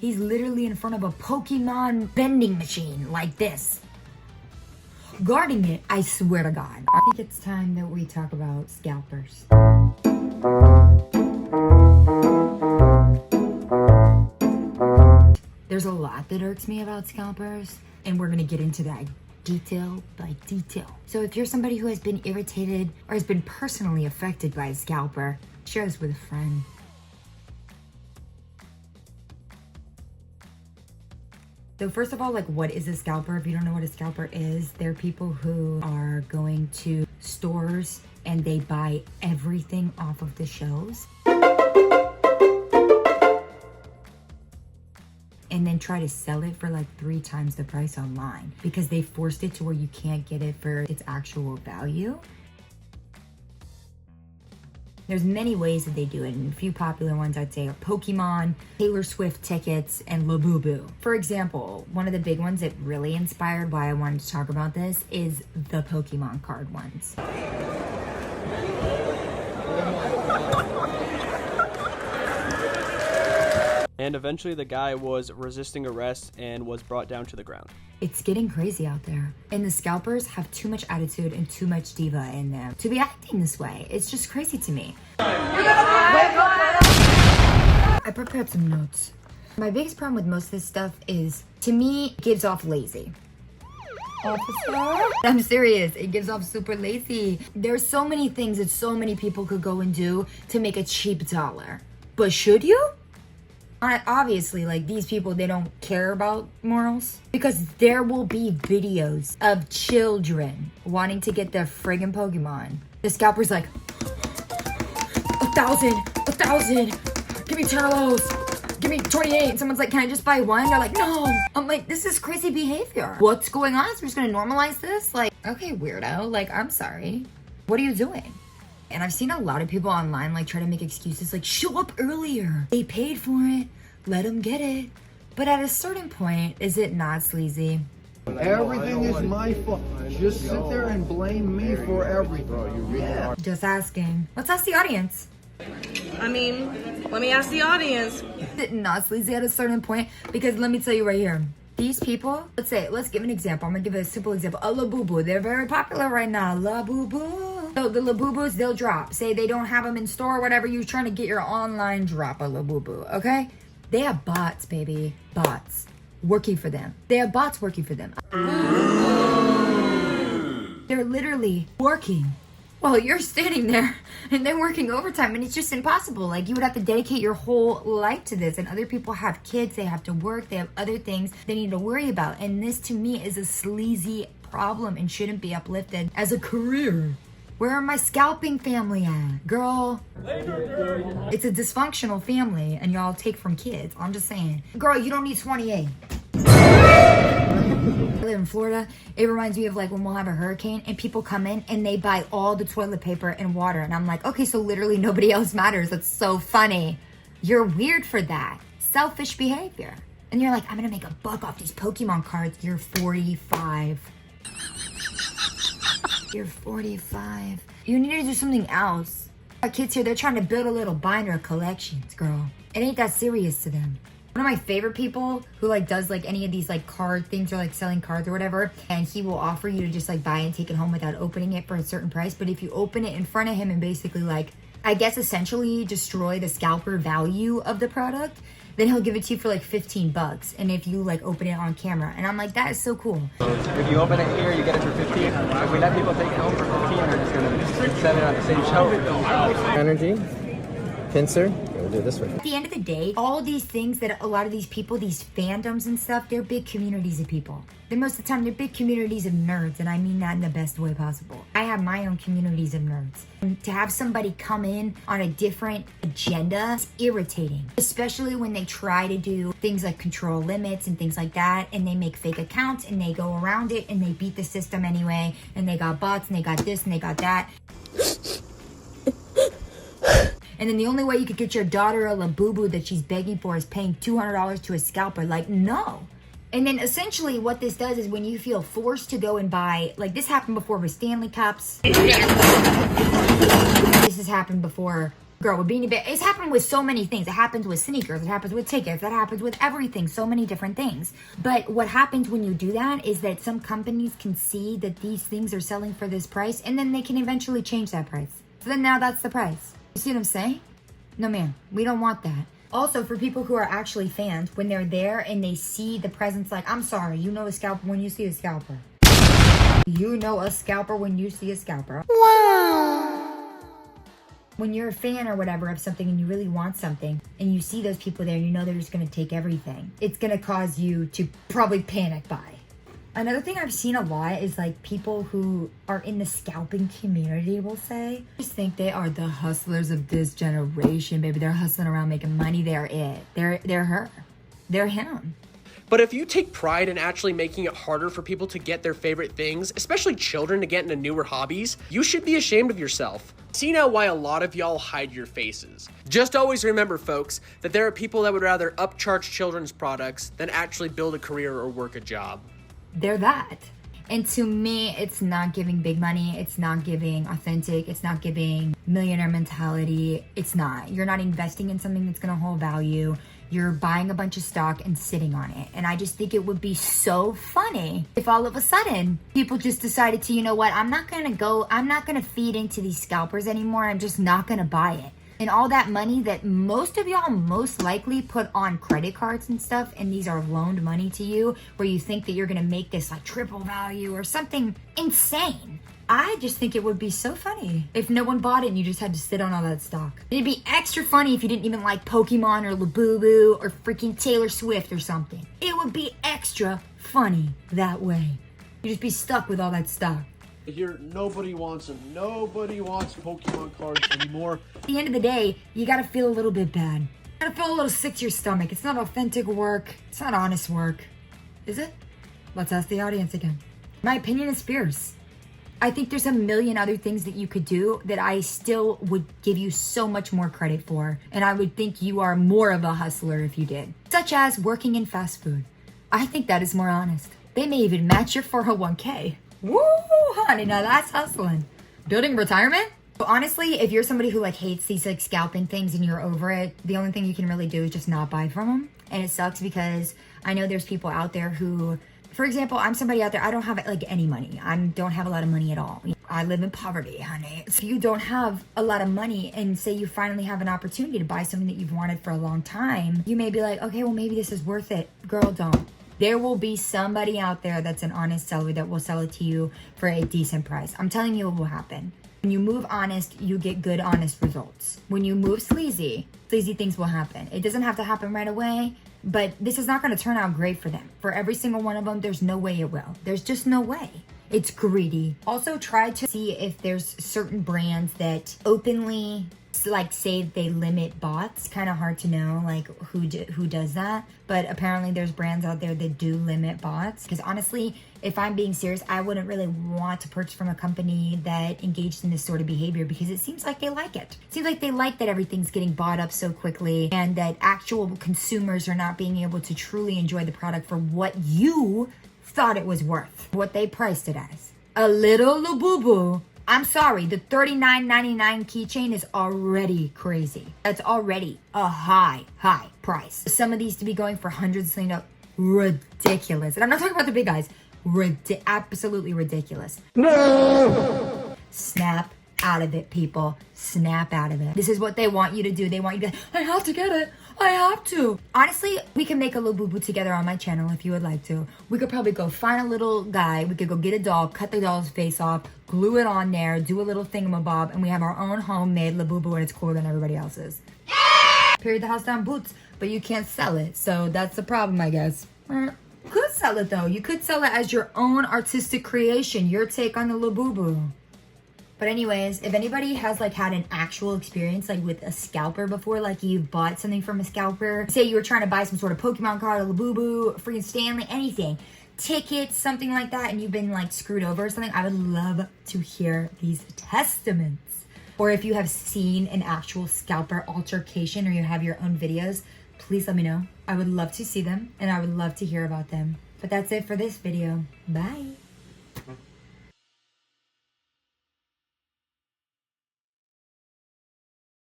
He's literally in front of a Pokemon vending machine like this, guarding it, I swear to God. I think it's time that we talk about scalpers. There's a lot that irks me about scalpers, and we're gonna get into that detail by detail. So if you're somebody who has been irritated or has been personally affected by a scalper, share this with a friend. So first of all, like, what is a scalper? If you don't know what a scalper is, they're people who are going to stores and they buy everything off of the shelves and then try to sell it for like 3 times the price online because they forced it to where you can't get it for its actual value. There's many ways that they do it, and a few popular ones I'd say are Pokémon, Taylor Swift tickets, and Labubu. For example, one of the big ones that really inspired why I wanted to talk about this is the Pokémon card ones. And eventually the guy was resisting arrest and was brought down to the ground. It's getting crazy out there. And the scalpers have too much attitude and too much diva in them to be acting this way. It's just crazy to me. I prepared some notes. My biggest problem with most of this stuff is, to me, it gives off lazy. Officer? I'm serious, it gives off super lazy. There's so many things that so many people could go and do to make a cheap dollar. But should you? Obviously, like, these people, they don't care about morals because there will be videos of children wanting to get their friggin' Pokemon. The scalper's like, 1,000, give me 10 of those, give me 28. And someone's like, can I just buy one? They're like, no. I'm like, this is crazy behavior. What's going on? So we're just gonna normalize this? Like, okay, weirdo, like, I'm sorry. What are you doing? And I've seen a lot of people online like try to make excuses like, show up earlier. They paid for it. Let them get it. But at a certain point, is it not sleazy? Everything is my fault. Just sit there and blame me for everything. Yeah. Just asking. Let's ask the audience. I mean, let me ask the audience. Is it not sleazy at a certain point? Because let me tell you right here. These people, let's give an example. I'm gonna give a simple example. A Labubu, they're very popular right now. Labubu. So the Labubus, they'll drop. Say they don't have them in store or whatever. You're trying to get your online drop a Labubu, okay? They have bots, baby. Bots. Working for them. They have bots working for them. They're literally working while you're standing there and they're working overtime, and it's just impossible. Like, you would have to dedicate your whole life to this, and other people have kids, they have to work, they have other things they need to worry about, and this to me is a sleazy problem and shouldn't be uplifted as a career. Where are my scalping family at? Girl, it's a dysfunctional family and y'all take from kids. I'm just saying. Girl, you don't need 28. I live in Florida. It reminds me of like when we'll have a hurricane and people come in and they buy all the toilet paper and water. And I'm like, okay, so literally nobody else matters. That's so funny. You're weird for that. Selfish behavior. And you're like, I'm gonna make a buck off these Pokemon cards. You're 45. You're 45. You need to do something else. Our kids here, they're trying to build a little binder of collections, girl. It ain't that serious to them. One of my favorite people who like does like any of these like card things or like selling cards or whatever, and he will offer you to just like buy and take it home without opening it for a certain price. But if you open it in front of him and basically like, I guess essentially destroy the scalper value of the product, then he'll give it to you for like 15 bucks. And if you like open it on camera, and I'm like, that is so cool. If you open it here, you get it for 15. If we let people take it home for 15, they're just gonna set it on the same shelf. Energy, pincer. We'll do it this way. At the end of the day, all these things that a lot of these people, these fandoms and stuff, they're big communities of people. Then most of the time, they're big communities of nerds, and I mean that in the best way possible. I have my own communities of nerds. And to have somebody come in on a different agenda is irritating, especially when they try to do things like control limits and things like that, and they make fake accounts, and they go around it, and they beat the system anyway, and they got bots, and they got this, and they got that. And then the only way you could get your daughter a Labubu that she's begging for is paying $200 to a scalper. Like, no. And then essentially what this does is when you feel forced to go and buy, like this happened before with Stanley Cups. This has happened before Girl, with Beanie Bear, it's happened with so many things. It happens with sneakers, it happens with tickets, it happens with everything, so many different things. But what happens when you do that is that some companies can see that these things are selling for this price, and then they can eventually change that price. So then now that's the price. You see what I'm saying? No, ma'am, we don't want that. Also, for people who are actually fans, when they're there and they see the presence, like, I'm sorry, you know a scalper when you see a scalper. You know a scalper when you see a scalper. Wow. When you're a fan or whatever of something and you really want something and you see those people there and you know they're just going to take everything, it's going to cause you to probably panic buy. Another thing I've seen a lot is like people who are in the scalping community will say, I just think they are the hustlers of this generation, baby. They're hustling around making money. They're it. They're her. They're him. But if you take pride in actually making it harder for people to get their favorite things, especially children to get into newer hobbies, you should be ashamed of yourself. See now why a lot of y'all hide your faces. Just always remember, folks, that there are people that would rather upcharge children's products than actually build a career or work a job. They're that. And to me, it's not giving big money. It's not giving authentic. It's not giving millionaire mentality. It's not. You're not investing in something that's going to hold value. You're buying a bunch of stock and sitting on it. And I just think it would be so funny if all of a sudden people just decided to, you know what, I'm not going to feed into these scalpers anymore. I'm just not going to buy it. And all that money that most of y'all most likely put on credit cards and stuff, and these are loaned money to you, where you think that you're going to make this like triple value or something insane. I just think it would be so funny if no one bought it and you just had to sit on all that stock. It'd be extra funny if you didn't even like Pokemon or Labubu or freaking Taylor Swift or something. It would be extra funny that way. You'd just be stuck with all that stock. Here, nobody wants them. Nobody wants Pokemon cards anymore. At the end of the day, you gotta feel a little bit bad. You gotta feel a little sick to your stomach. It's not authentic work. It's not honest work. Is it? Let's ask the audience again. My opinion is fierce. I think there's a million other things that you could do that I still would give you so much more credit for. And I would think you are more of a hustler if you did. Such as working in fast food. I think that is more honest. They may even match your 401k. Woo, honey, now that's hustling. Building retirement? But honestly, if you're somebody who like hates these like scalping things and you're over it, the only thing you can really do is just not buy from them. And it sucks because I know there's people out there who, for example, I'm somebody out there, I don't have like any money. I don't have a lot of money at all. I live in poverty, honey. So you don't have a lot of money and say you finally have an opportunity to buy something that you've wanted for a long time. You may be like, okay, well maybe this is worth it. Girl, don't. There will be somebody out there that's an honest seller that will sell it to you for a decent price. I'm telling you what will happen. When you move honest, you get good, honest results. When you move sleazy, sleazy things will happen. It doesn't have to happen right away, but this is not going to turn out great for them. For every single one of them, there's no way it will. There's just no way. It's greedy. Also, try to see if there's certain brands that openly like say they limit bots. Kind of hard to know like who does that, but apparently there's brands out there that do limit bots. Because honestly, if I'm being serious, I wouldn't really want to purchase from a company that engaged in this sort of behavior, because it seems like they like it. It seems like they like that everything's getting bought up so quickly and that actual consumers are not being able to truly enjoy the product for what you thought it was worth, what they priced it as. A little Labubu. I'm sorry, the $39.99 keychain is already crazy. That's already a high price. Some of these to be going for hundreds of dollars, ridiculous. And I'm not talking about the big guys. Absolutely ridiculous. No! Snap out of it, people. Snap out of it. This is what they want you to do. They want you to, I have to get it. I have to. Honestly, we can make a Labubu together on my channel if you would like to. We could probably go find a little guy. We could go get a doll, cut the doll's face off, glue it on there, do a little thingamabob, and we have our own homemade Labubu, and it's cooler than everybody else's. Period the house down boots, but you can't sell it. So that's the problem, I guess. You could sell it though. You could sell it as your own artistic creation, your take on the Labubu. But anyways, if anybody has like had an actual experience like with a scalper before, like you bought something from a scalper, say you were trying to buy some sort of Pokemon card, a Labubu, a freaking Stanley, anything, tickets, something like that, and you've been like screwed over or something, I would love to hear these testaments. Or if you have seen an actual scalper altercation or you have your own videos, please let me know. I would love to see them and I would love to hear about them. But that's it for this video. Bye.